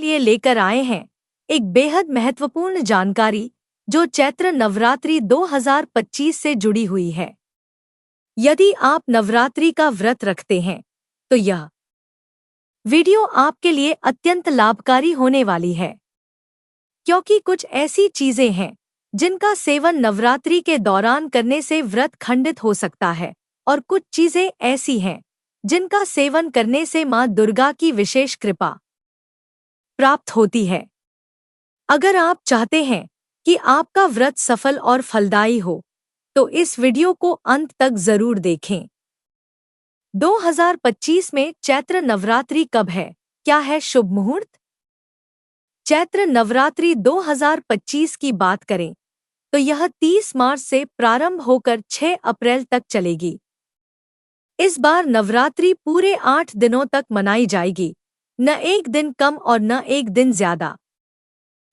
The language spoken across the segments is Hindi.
लिए लेकर आए हैं एक बेहद महत्वपूर्ण जानकारी जो चैत्र नवरात्रि 2025 से जुड़ी हुई है। यदि आप नवरात्रि का व्रत रखते हैं तो यह वीडियो आपके लिए अत्यंत लाभकारी होने वाली है, क्योंकि कुछ ऐसी चीजें हैं जिनका सेवन नवरात्रि के दौरान करने से व्रत खंडित हो सकता है और कुछ चीजें ऐसी हैं जिनका सेवन करने से मां दुर्गा की विशेष कृपा प्राप्त होती है। अगर आप चाहते हैं कि आपका व्रत सफल और फलदायी हो तो इस वीडियो को अंत तक जरूर देखें। 2025 में चैत्र नवरात्रि कब है? क्या है शुभ मुहूर्त? चैत्र नवरात्रि 2025 की बात करें तो यह 30 मार्च से प्रारंभ होकर 6 अप्रैल तक चलेगी। इस बार नवरात्रि पूरे 8 दिनों तक मनाई जाएगी, न एक दिन कम और न एक दिन ज्यादा।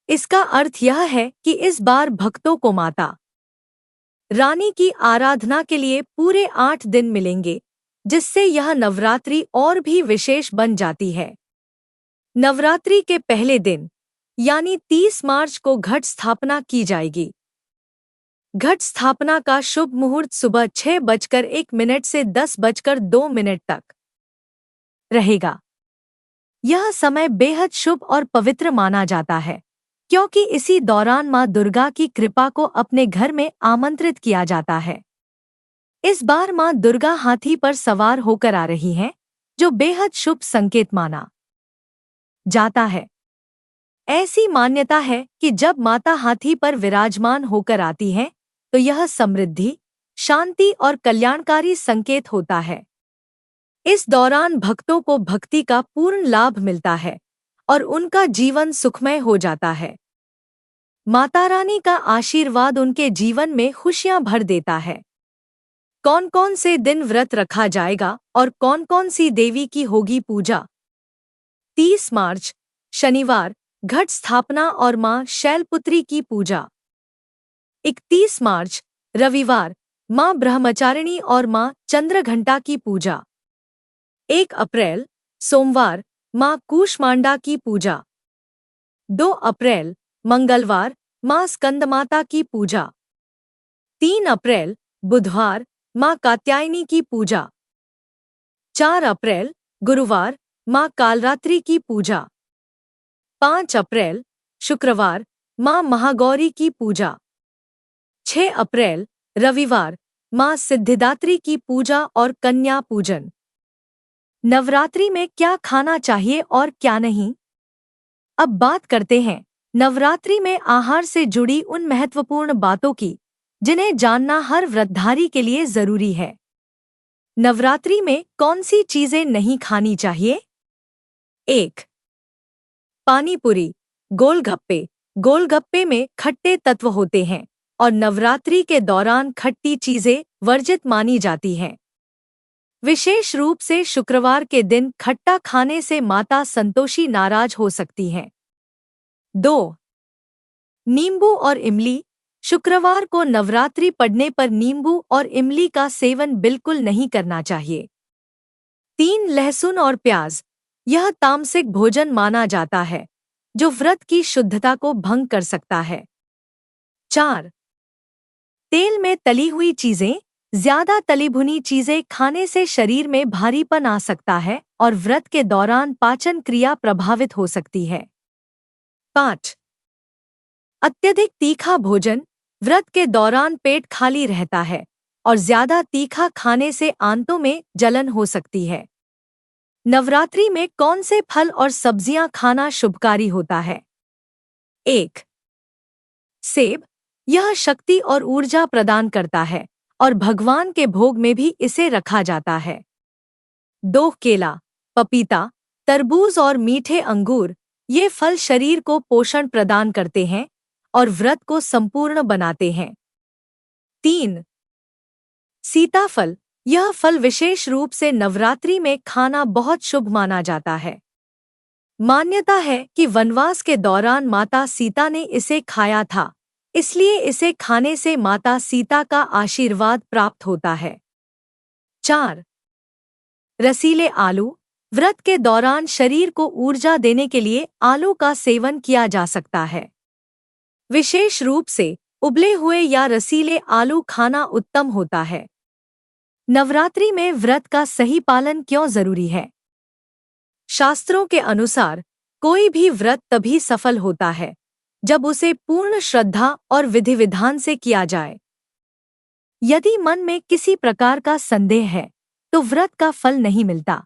इसका अर्थ यह है कि इस बार भक्तों को माता रानी की आराधना के लिए पूरे 8 दिन मिलेंगे, जिससे यह नवरात्रि और भी विशेष बन जाती है। नवरात्रि के पहले दिन यानी 30 मार्च को घट स्थापना की जाएगी। घट स्थापना का शुभ मुहूर्त सुबह 6:01 से 10:02 तक रहेगा। यह समय बेहद शुभ और पवित्र माना जाता है, क्योंकि इसी दौरान मां दुर्गा की कृपा को अपने घर में आमंत्रित किया जाता है। इस बार मां दुर्गा हाथी पर सवार होकर आ रही हैं, जो बेहद शुभ संकेत माना जाता है। ऐसी मान्यता है कि जब माता हाथी पर विराजमान होकर आती हैं, तो यह समृद्धि, शांति और कल्याणकारी संकेत होता है। इस दौरान भक्तों को भक्ति का पूर्ण लाभ मिलता है और उनका जीवन सुखमय हो जाता है। माता रानी का आशीर्वाद उनके जीवन में खुशियां भर देता है। कौन कौन से दिन व्रत रखा जाएगा और कौन कौन सी देवी की होगी पूजा? 30 मार्च शनिवार घट स्थापना और मां शैलपुत्री की पूजा। 31 मार्च रविवार मां ब्रह्मचारिणी और मां चंद्रघंटा की पूजा। 1 अप्रैल सोमवार मां कूष्मांडा की पूजा। 2 अप्रैल मंगलवार मां स्कंदमाता की पूजा। 3 अप्रैल बुधवार मां कात्यायनी की पूजा। 4 अप्रैल गुरुवार मां कालरात्रि की पूजा। 5 अप्रैल शुक्रवार मां महागौरी की पूजा। 6 अप्रैल रविवार मां सिद्धिदात्री की पूजा और कन्या पूजन। नवरात्रि में क्या खाना चाहिए और क्या नहीं? अब बात करते हैं नवरात्रि में आहार से जुड़ी उन महत्वपूर्ण बातों की जिन्हें जानना हर व्रतधारी के लिए जरूरी है। नवरात्रि में कौन सी चीजें नहीं खानी चाहिए? 1. पानी पूरी, गोलगप्पे। गोलगप्पे में खट्टे तत्व होते हैं और नवरात्रि के दौरान खट्टी चीजें वर्जित मानी जाती हैं। विशेष रूप से शुक्रवार के दिन खट्टा खाने से माता संतोषी नाराज हो सकती हैं। 2. नींबू और इमली। शुक्रवार को नवरात्रि पड़ने पर नींबू और इमली का सेवन बिल्कुल नहीं करना चाहिए। 3. लहसुन और प्याज। यह तामसिक भोजन माना जाता है, जो व्रत की शुद्धता को भंग कर सकता है। 4. तेल में तली हुई चीजें। ज्यादा तली भुनी चीजें खाने से शरीर में भारीपन आ सकता है और व्रत के दौरान पाचन क्रिया प्रभावित हो सकती है। 5. अत्यधिक तीखा भोजन। व्रत के दौरान पेट खाली रहता है और ज्यादा तीखा खाने से आंतों में जलन हो सकती है। नवरात्रि में कौन से फल और सब्जियां खाना शुभकारी होता है? 1. सेब। यह शक्ति और ऊर्जा प्रदान करता है और भगवान के भोग में भी इसे रखा जाता है। 2. केला, पपीता, तरबूज और मीठे अंगूर। ये फल शरीर को पोषण प्रदान करते हैं और व्रत को संपूर्ण बनाते हैं। 3. सीताफल। यह फल विशेष रूप से नवरात्रि में खाना बहुत शुभ माना जाता है। मान्यता है कि वनवास के दौरान माता सीता ने इसे खाया था, इसलिए इसे खाने से माता सीता का आशीर्वाद प्राप्त होता है। 4. रसीले आलू। व्रत के दौरान शरीर को ऊर्जा देने के लिए आलू का सेवन किया जा सकता है। विशेष रूप से उबले हुए या रसीले आलू खाना उत्तम होता है। नवरात्रि में व्रत का सही पालन क्यों जरूरी है? शास्त्रों के अनुसार कोई भी व्रत तभी सफल होता है जब उसे पूर्ण श्रद्धा और विधि विधान से किया जाए। यदि मन में किसी प्रकार का संदेह है तो व्रत का फल नहीं मिलता।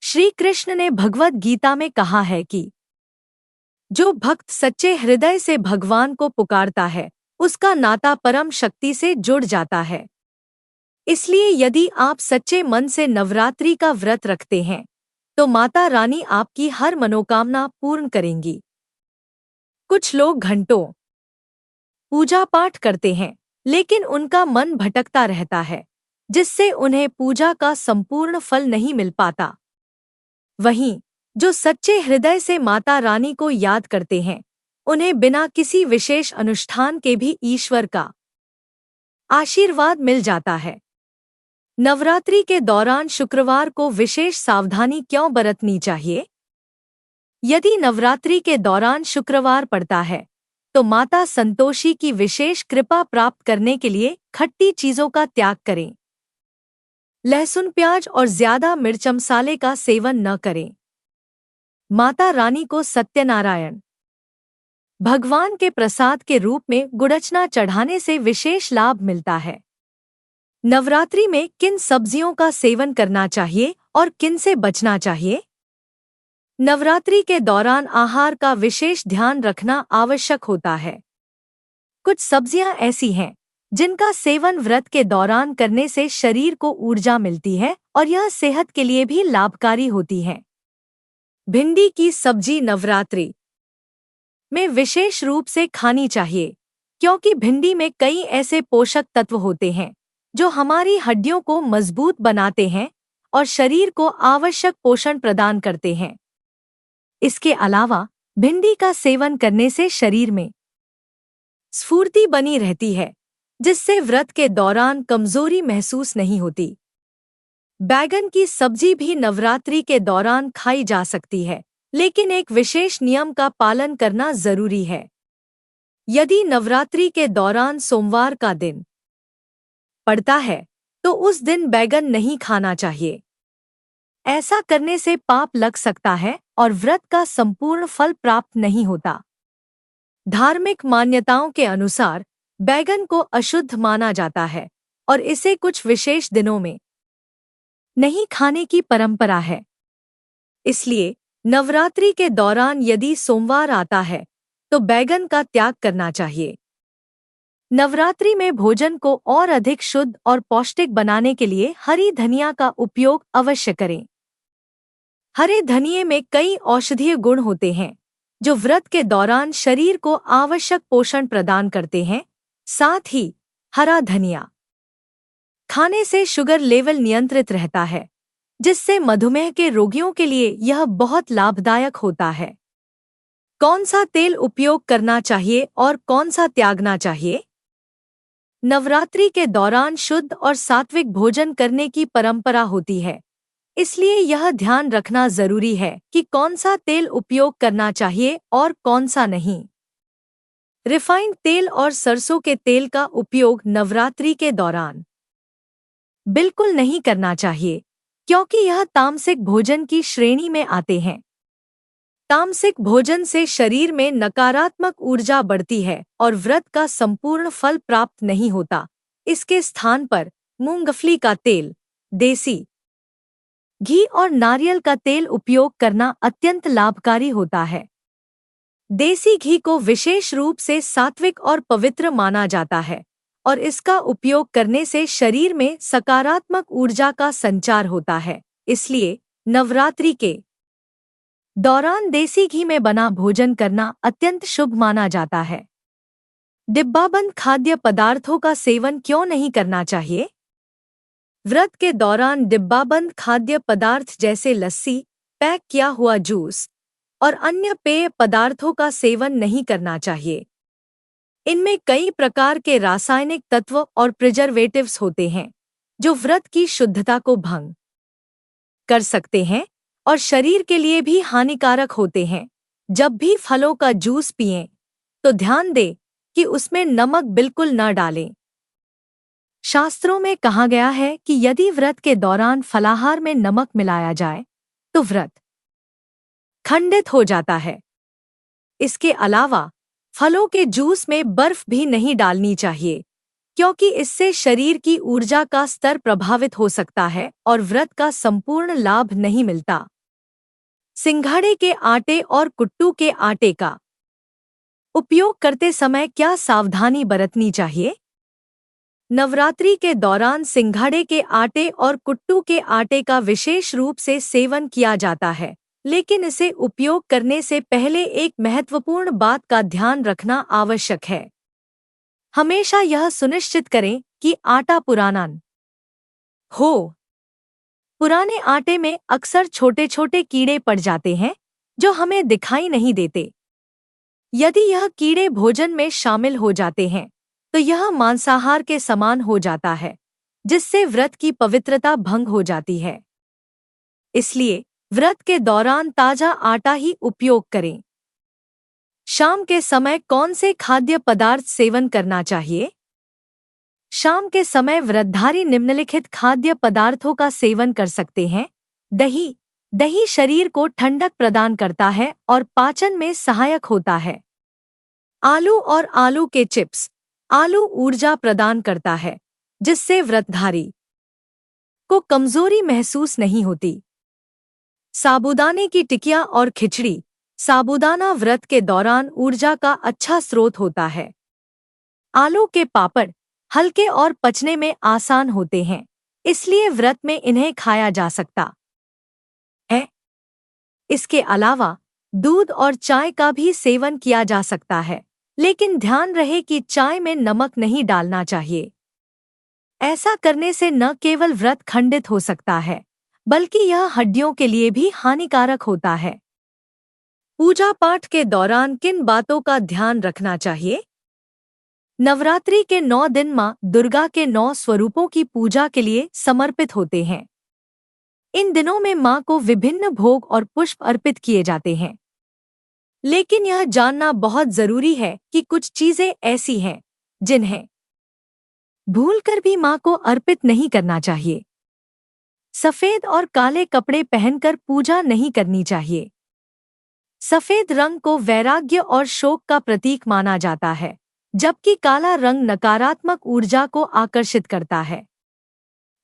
श्री कृष्ण ने भगवद गीता में कहा है कि जो भक्त सच्चे हृदय से भगवान को पुकारता है उसका नाता परम शक्ति से जुड़ जाता है। इसलिए यदि आप सच्चे मन से नवरात्रि का व्रत रखते हैं तो माता रानी आपकी हर मनोकामना पूर्ण करेंगी। कुछ लोग घंटों पूजा पाठ करते हैं लेकिन उनका मन भटकता रहता है जिससे उन्हें पूजा का संपूर्ण फल नहीं मिल पाता। वहीं जो सच्चे हृदय से माता रानी को याद करते हैं उन्हें बिना किसी विशेष अनुष्ठान के भी ईश्वर का आशीर्वाद मिल जाता है। नवरात्रि के दौरान शुक्रवार को विशेष सावधानी क्यों बरतनी चाहिए? यदि नवरात्रि के दौरान शुक्रवार पड़ता है तो माता संतोषी की विशेष कृपा प्राप्त करने के लिए खट्टी चीजों का त्याग करें। लहसुन, प्याज और ज्यादा मिर्च मसाले का सेवन न करें। माता रानी को सत्यनारायण भगवान के प्रसाद के रूप में गुड़चना चढ़ाने से विशेष लाभ मिलता है। नवरात्रि में किन सब्जियों का सेवन करना चाहिए और किन से बचना चाहिए? नवरात्रि के दौरान आहार का विशेष ध्यान रखना आवश्यक होता है। कुछ सब्जियां ऐसी हैं जिनका सेवन व्रत के दौरान करने से शरीर को ऊर्जा मिलती है और यह सेहत के लिए भी लाभकारी होती है। भिंडी की सब्जी नवरात्रि में विशेष रूप से खानी चाहिए क्योंकि भिंडी में कई ऐसे पोषक तत्व होते हैं जो हमारी हड्डियों को मजबूत बनाते हैं और शरीर को आवश्यक पोषण प्रदान करते हैं। इसके अलावा भिंडी का सेवन करने से शरीर में स्फूर्ति बनी रहती है जिससे व्रत के दौरान कमजोरी महसूस नहीं होती। बैगन की सब्जी भी नवरात्रि के दौरान खाई जा सकती है लेकिन एक विशेष नियम का पालन करना जरूरी है। यदि नवरात्रि के दौरान सोमवार का दिन पड़ता है तो उस दिन बैगन नहीं खाना चाहिए। ऐसा करने से पाप लग सकता है और व्रत का संपूर्ण फल प्राप्त नहीं होता। धार्मिक मान्यताओं के अनुसार बैगन को अशुद्ध माना जाता है और इसे कुछ विशेष दिनों में नहीं खाने की परंपरा है। इसलिए नवरात्रि के दौरान यदि सोमवार आता है तो बैगन का त्याग करना चाहिए। नवरात्रि में भोजन को और अधिक शुद्ध और पौष्टिक बनाने के लिए हरी धनिया का उपयोग अवश्य करें। हरे धनिये में कई औषधीय गुण होते हैं जो व्रत के दौरान शरीर को आवश्यक पोषण प्रदान करते हैं। साथ ही हरा धनिया खाने से शुगर लेवल नियंत्रित रहता है जिससे मधुमेह के रोगियों के लिए यह बहुत लाभदायक होता है। कौन सा तेल उपयोग करना चाहिए और कौन सा त्यागना चाहिए? नवरात्रि के दौरान शुद्ध और सात्विक भोजन करने की परंपरा होती है, इसलिए यह ध्यान रखना जरूरी है कि कौन सा तेल उपयोग करना चाहिए और कौन सा नहीं। रिफाइंड तेल और सरसों के तेल का उपयोग नवरात्रि के दौरान बिल्कुल नहीं करना चाहिए क्योंकि यह तामसिक भोजन की श्रेणी में आते हैं। तामसिक भोजन से शरीर में नकारात्मक ऊर्जा बढ़ती है और व्रत का संपूर्ण फल प्राप्त नहीं होता। इसके स्थान पर मूंगफली का तेल, देसी घी और नारियल का तेल उपयोग करना अत्यंत लाभकारी होता है। देसी घी को विशेष रूप से सात्विक और पवित्र माना जाता है और इसका उपयोग करने से शरीर में सकारात्मक ऊर्जा का संचार होता है। इसलिए नवरात्रि के दौरान देसी घी में बना भोजन करना अत्यंत शुभ माना जाता है। डिब्बाबंद खाद्य पदार्थों का सेवन क्यों नहीं करना चाहिए? व्रत के दौरान डिब्बाबंद खाद्य पदार्थ जैसे लस्सी, पैक किया हुआ जूस और अन्य पेय पदार्थों का सेवन नहीं करना चाहिए। इनमें कई प्रकार के रासायनिक तत्व और प्रिजर्वेटिव्स होते हैं जो व्रत की शुद्धता को भंग कर सकते हैं और शरीर के लिए भी हानिकारक होते हैं। जब भी फलों का जूस पिएं तो ध्यान दें कि उसमें नमक बिल्कुल न डालें। शास्त्रों में कहा गया है कि यदि व्रत के दौरान फलाहार में नमक मिलाया जाए तो व्रत खंडित हो जाता है। इसके अलावा फलों के जूस में बर्फ भी नहीं डालनी चाहिए, क्योंकि इससे शरीर की ऊर्जा का स्तर प्रभावित हो सकता है और व्रत का संपूर्ण लाभ नहीं मिलता। सिंघाड़े के आटे और कुट्टू के आटे का उपयोग करते समय क्या सावधानी बरतनी चाहिए? नवरात्रि के दौरान सिंघाड़े के आटे और कुट्टू के आटे का विशेष रूप से सेवन किया जाता है, लेकिन इसे उपयोग करने से पहले एक महत्वपूर्ण बात का ध्यान रखना आवश्यक है। हमेशा यह सुनिश्चित करें कि आटा पुराना न हो। पुराने आटे में अक्सर छोटे छोटे कीड़े पड़ जाते हैं जो हमें दिखाई नहीं देते। यदि यह कीड़े भोजन में शामिल हो जाते हैं तो यह मांसाहार के समान हो जाता है, जिससे व्रत की पवित्रता भंग हो जाती है। इसलिए व्रत के दौरान ताजा आटा ही उपयोग करें। शाम के समय कौन से खाद्य पदार्थ सेवन करना चाहिए? शाम के समय व्रतधारी निम्नलिखित खाद्य पदार्थों का सेवन कर सकते हैं। दही। दही शरीर को ठंडक प्रदान करता है और पाचन में सहायक होता है। आलू और आलू के चिप्स। आलू ऊर्जा प्रदान करता है, जिससे व्रतधारी को कमजोरी महसूस नहीं होती। साबूदाने की टिकिया और खिचड़ी। साबूदाना व्रत के दौरान ऊर्जा का अच्छा स्रोत होता है। आलू के पापड़ हल्के और पचने में आसान होते हैं, इसलिए व्रत में इन्हें खाया जा सकता है। इसके अलावा दूध और चाय का भी सेवन किया जा सकता है, लेकिन ध्यान रहे कि चाय में नमक नहीं डालना चाहिए। ऐसा करने से न केवल व्रत खंडित हो सकता है, बल्कि यह हड्डियों के लिए भी हानिकारक होता है। पूजा पाठ के दौरान किन बातों का ध्यान रखना चाहिए? नवरात्रि के 9 दिन मां दुर्गा के 9 स्वरूपों की पूजा के लिए समर्पित होते हैं। इन दिनों में मां को विभिन्न भोग और पुष्प अर्पित किए जाते हैं, लेकिन यह जानना बहुत जरूरी है कि कुछ चीजें ऐसी हैं जिन्हें भूलकर भी मां को अर्पित नहीं करना चाहिए। सफेद और काले कपड़े पहनकर पूजा नहीं करनी चाहिए। सफेद रंग को वैराग्य और शोक का प्रतीक माना जाता है, जबकि काला रंग नकारात्मक ऊर्जा को आकर्षित करता है।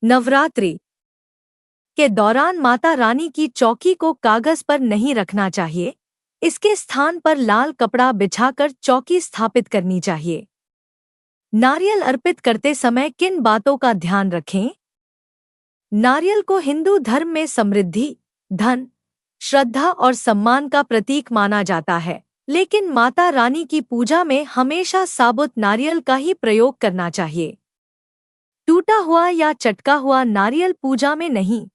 नवरात्रि के दौरान माता रानी की चौकी को कागज पर नहीं रखना चाहिए। इसके स्थान पर लाल कपड़ा बिछाकर चौकी स्थापित करनी चाहिए। नारियल अर्पित करते समय किन बातों का ध्यान रखें? नारियल को हिंदू धर्म में समृद्धि, धन, श्रद्धा और सम्मान का प्रतीक माना जाता है, लेकिन माता रानी की पूजा में हमेशा साबुत नारियल का ही प्रयोग करना चाहिए। टूटा हुआ या चटका हुआ नारियल पूजा में नहीं।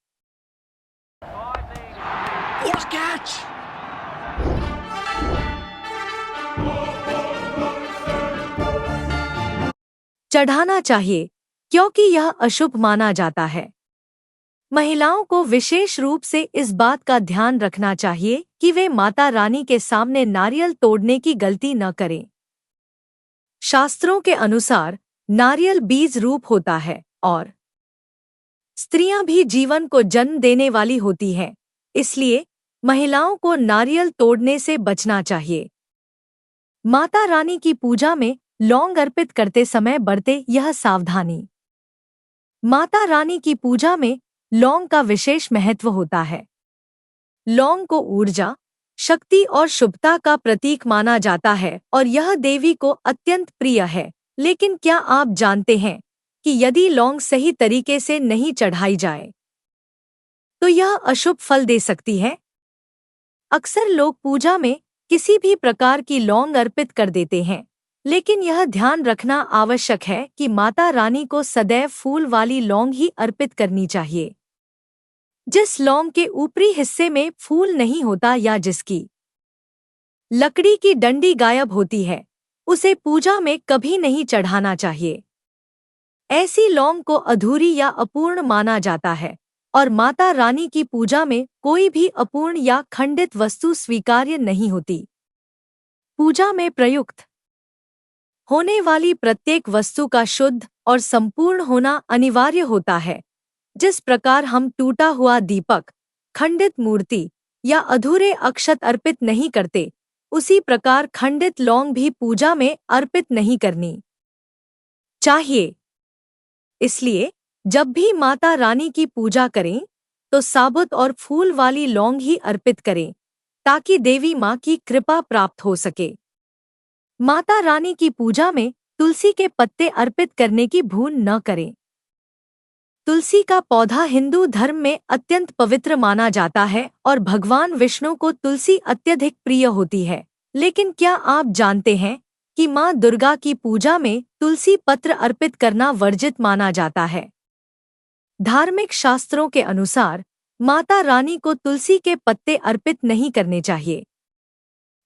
चढ़ाना चाहिए, क्योंकि यह अशुभ माना जाता है। महिलाओं को विशेष रूप से इस बात का ध्यान रखना चाहिए कि वे माता रानी के सामने नारियल तोड़ने की गलती न करें। शास्त्रों के अनुसार नारियल बीज रूप होता है और स्त्रियां भी जीवन को जन्म देने वाली होती हैं, इसलिए महिलाओं को नारियल तोड़ने से बचना चाहिए। माता रानी की पूजा में लौंग अर्पित करते समय बरते यह सावधानी। माता रानी की पूजा में लौंग का विशेष महत्व होता है। लौंग को ऊर्जा, शक्ति और शुभता का प्रतीक माना जाता है और यह देवी को अत्यंत प्रिय है। लेकिन क्या आप जानते हैं कि यदि लौंग सही तरीके से नहीं चढ़ाई जाए तो यह अशुभ फल दे सकती है? अक्सर लोग पूजा में किसी भी प्रकार की लौंग अर्पित कर देते हैं, लेकिन यह ध्यान रखना आवश्यक है कि माता रानी को सदैव फूल वाली लौंग ही अर्पित करनी चाहिए। जिस लौंग के ऊपरी हिस्से में फूल नहीं होता या जिसकी लकड़ी की डंडी गायब होती है, उसे पूजा में कभी नहीं चढ़ाना चाहिए। ऐसी लौंग को अधूरी या अपूर्ण माना जाता है, और माता रानी की पूजा में कोई भी अपूर्ण या खंडित वस्तु स्वीकार्य नहीं होती। पूजा में प्रयुक्त होने वाली प्रत्येक वस्तु का शुद्ध और संपूर्ण होना अनिवार्य होता है। जिस प्रकार हम टूटा हुआ दीपक, खंडित मूर्ति या अधूरे अक्षत अर्पित नहीं करते, उसी प्रकार खंडित लौंग भी पूजा में अर्पित नहीं करनी चाहिए। इसलिए जब भी माता रानी की पूजा करें तो साबुत और फूल वाली लौंग ही अर्पित करें, ताकि देवी माँ की कृपा प्राप्त हो सके। माता रानी की पूजा में तुलसी के पत्ते अर्पित करने की भूल न करें। तुलसी का पौधा हिंदू धर्म में अत्यंत पवित्र माना जाता है और भगवान विष्णु को तुलसी अत्यधिक प्रिय होती है। लेकिन क्या आप जानते हैं कि माँ दुर्गा की पूजा में तुलसी पत्र अर्पित करना वर्जित माना जाता है? धार्मिक शास्त्रों के अनुसार माता रानी को तुलसी के पत्ते अर्पित नहीं करने चाहिए।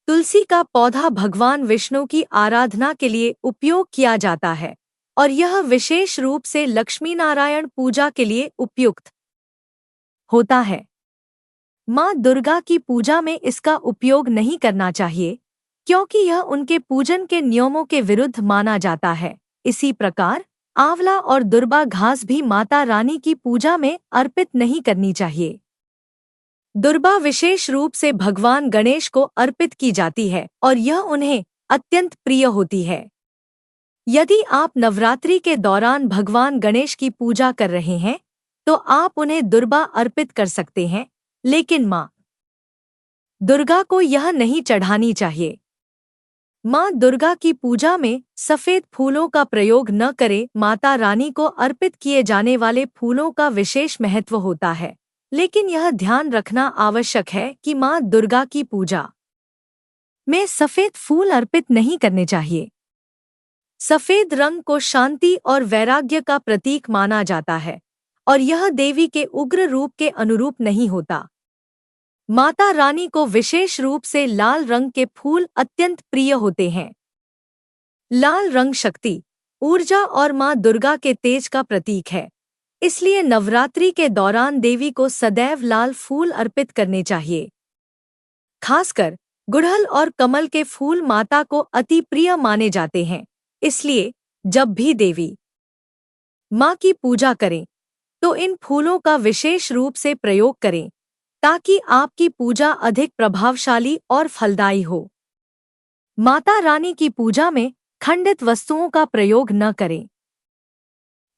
तुलसी का पौधा भगवान विष्णु की आराधना के लिए उपयोग किया जाता है और यह विशेष रूप से लक्ष्मी नारायण पूजा के लिए उपयुक्त होता है। माँ दुर्गा की पूजा में इसका उपयोग नहीं करना चाहिए, क्योंकि यह उनके पूजन के नियमों के विरुद्ध माना जाता है। इसी प्रकार आंवला और दुर्बा घास भी माता रानी की पूजा में अर्पित नहीं करनी चाहिए। दुर्बा विशेष रूप से भगवान गणेश को अर्पित की जाती है और यह उन्हें अत्यंत प्रिय होती है। यदि आप नवरात्रि के दौरान भगवान गणेश की पूजा कर रहे हैं तो आप उन्हें दुर्बा अर्पित कर सकते हैं, लेकिन माँ दुर्गा को यह नहीं चढ़ानी चाहिए। माँ दुर्गा की पूजा में सफेद फूलों का प्रयोग न करें। माता रानी को अर्पित किए जाने वाले फूलों का विशेष महत्व होता है, लेकिन यह ध्यान रखना आवश्यक है कि माँ दुर्गा की पूजा में सफेद फूल अर्पित नहीं करने चाहिए। सफेद रंग को शांति और वैराग्य का प्रतीक माना जाता है और यह देवी के उग्र रूप के अनुरूप नहीं होता। माता रानी को विशेष रूप से लाल रंग के फूल अत्यंत प्रिय होते हैं। लाल रंग शक्ति, ऊर्जा और माँ दुर्गा के तेज का प्रतीक है। इसलिए नवरात्रि के दौरान देवी को सदैव लाल फूल अर्पित करने चाहिए। खासकर गुड़हल और कमल के फूल माता को अति प्रिय माने जाते हैं। इसलिए जब भी देवी माँ की पूजा करें तो इन फूलों का विशेष रूप से प्रयोग करें, ताकि आपकी पूजा अधिक प्रभावशाली और फलदायी हो। माता रानी की पूजा में खंडित वस्तुओं का प्रयोग न करें।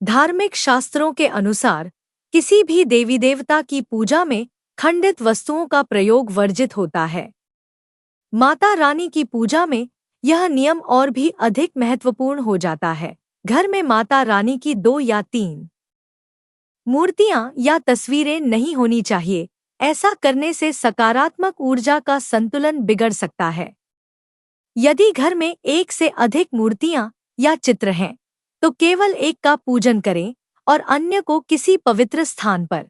धार्मिक शास्त्रों के अनुसार किसी भी देवी देवता की पूजा में खंडित वस्तुओं का प्रयोग वर्जित होता है। माता रानी की पूजा में यह नियम और भी अधिक महत्वपूर्ण हो जाता है। घर में माता रानी की 2 या 3 मूर्तियां या तस्वीरें नहीं होनी चाहिए। ऐसा करने से सकारात्मक ऊर्जा का संतुलन बिगड़ सकता है। यदि घर में 1 से अधिक मूर्तियां या चित्र हैं, तो केवल एक का पूजन करें और अन्य को किसी पवित्र स्थान पर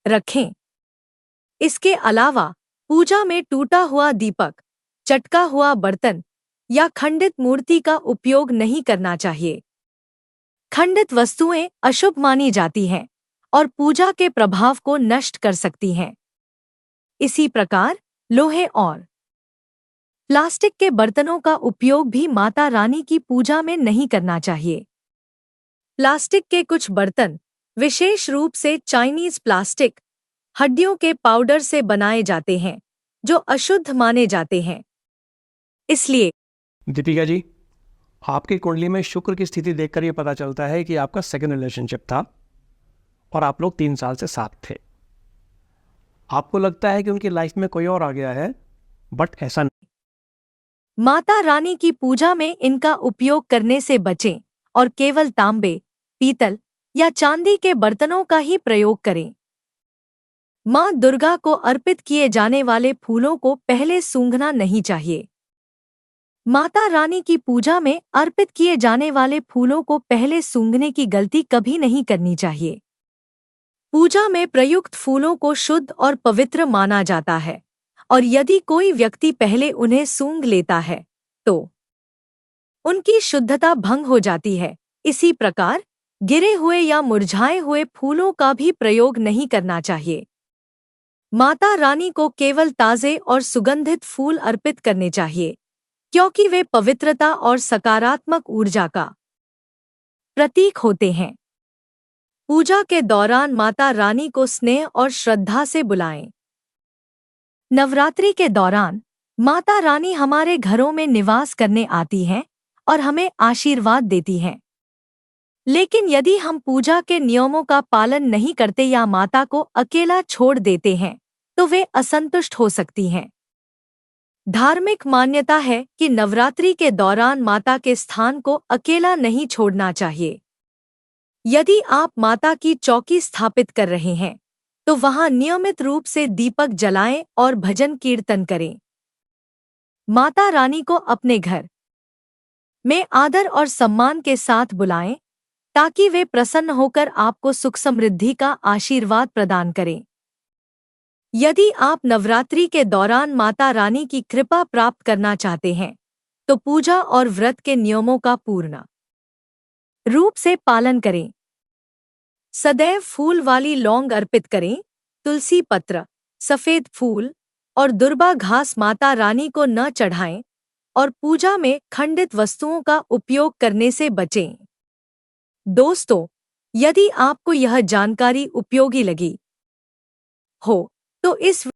रखें। इसके अलावा पूजा में टूटा हुआ दीपक, चटका हुआ बर्तन या खंडित मूर्ति का उपयोग नहीं करना चाहिए। खंडित वस्तुएं अशुभ मानी जाती हैं और पूजा के प्रभाव को नष्ट कर सकती हैं। इसी प्रकार लोहे और प्लास्टिक के बर्तनों का उपयोग भी माता रानी की पूजा में नहीं करना चाहिए। प्लास्टिक के कुछ बर्तन, विशेष रूप से चाइनीज प्लास्टिक, हड्डियों के पाउडर से बनाए जाते हैं, जो अशुद्ध माने जाते हैं। इसलिए दीपिका जी, आपकी कुंडली में शुक्र की स्थिति देखकर ये पता चलता है कि आपका सेकंड रिलेशनशिप था और आप लोग 3 साल से साथ थे। आपको लगता है कि उनकी लाइफ में कोई और आ गया है, बट ऐसा नहीं। माता रानी की पूजा में इनका उपयोग करने से बचें और केवल तांबे, पीतल या चांदी के बर्तनों का ही प्रयोग करें। माँ दुर्गा को अर्पित किए जाने वाले फूलों को पहले सूंघना नहीं चाहिए। माता रानी की पूजा में अर्पित किए जाने वाले फूलों को पहले सूंघने की गलती कभी नहीं करनी चाहिए। पूजा में प्रयुक्त फूलों को शुद्ध और पवित्र माना जाता है और यदि कोई व्यक्ति पहले उन्हें सूंघ लेता है तो उनकी शुद्धता भंग हो जाती है। इसी प्रकार गिरे हुए या मुरझाए हुए फूलों का भी प्रयोग नहीं करना चाहिए। माता रानी को केवल ताजे और सुगंधित फूल अर्पित करने चाहिए, क्योंकि वे पवित्रता और सकारात्मक ऊर्जा का प्रतीक होते हैं। पूजा के दौरान माता रानी को स्नेह और श्रद्धा से बुलाएं। नवरात्रि के दौरान माता रानी हमारे घरों में निवास करने आती हैं और हमें आशीर्वाद देती हैं। लेकिन यदि हम पूजा के नियमों का पालन नहीं करते या माता को अकेला छोड़ देते हैं, तो वे असंतुष्ट हो सकती हैं। धार्मिक मान्यता है कि नवरात्रि के दौरान माता के स्थान को अकेला नहीं छोड़ना चाहिए। यदि आप माता की चौकी स्थापित कर रहे हैं, तो वहां नियमित रूप से दीपक जलाएं और भजन कीर्तन करें। माता रानी को अपने घर में आदर और सम्मान के साथ बुलाएं, ताकि वे प्रसन्न होकर आपको सुख समृद्धि का आशीर्वाद प्रदान करें। यदि आप नवरात्रि के दौरान माता रानी की कृपा प्राप्त करना चाहते हैं, तो पूजा और व्रत के नियमों का पूर्ण रूप से पालन करें। सदैव फूल वाली लौंग अर्पित करें। तुलसी पत्र, सफेद फूल और दुर्बा घास माता रानी को न चढ़ाएं और पूजा में खंडित वस्तुओं का उपयोग करने से बचें। दोस्तों, यदि आपको यह जानकारी उपयोगी लगी हो, तो इस